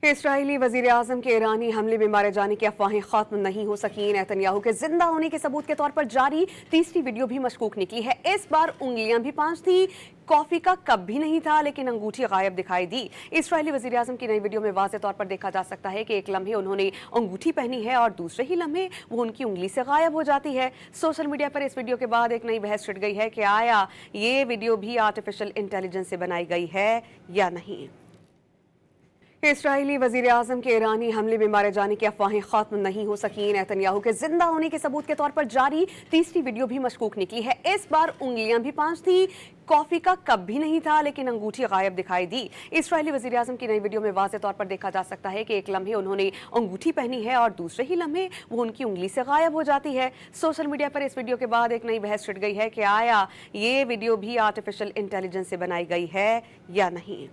इस्राईली वज़ीर-ए-आज़म के ईरानी हमले में मारे जाने की अफवाहें खत्म नहीं हो सकी। नेतन्याहू के जिंदा होने के सबूत के तौर पर जारी तीसरी वीडियो भी मशकूक निकली है। इस बार उंगलियां भी 5 थी, कॉफी का कप भी नहीं था, लेकिन अंगूठी गायब दिखाई दी। इस्राईली वज़ीर-ए-आज़म की नई वीडियो में वाज़ेह तौर पर देखा जा सकता है कि एक लम्हे उन्होंने अंगूठी पहनी है और दूसरे ही लम्हे वो उनकी उंगली से गायब हो जाती है। सोशल मीडिया पर इस वीडियो के बाद एक नई बहस छिड़ गई है कि आया ये वीडियो भी आर्टिफिशियल इंटेलिजेंस से बनाई गई है या नहीं। इस्राईली वज़ीर-ए-आज़म के ईरानी हमले में मारे जाने की अफवाहें खत्म नहीं हो सकी। नेतन्याहू के जिंदा होने के सबूत के तौर पर जारी तीसरी वीडियो भी मशकूक निकली है। इस बार उंगलियां भी 5 थी, कॉफी का कप भी नहीं था, लेकिन अंगूठी गायब दिखाई दी। इस्राईली वज़ीर-ए-आज़म की नई वीडियो में वाज़ेह तौर पर देखा जा सकता है कि एक लम्हे उन्होंने अंगूठी पहनी है और दूसरे ही लम्हे वो उनकी उंगली से गायब हो जाती है। सोशल मीडिया पर इस वीडियो के बाद एक नई बहस छिड़ गई है कि आया ये वीडियो भी आर्टिफिशियल इंटेलिजेंस से बनाई गई है या नहीं।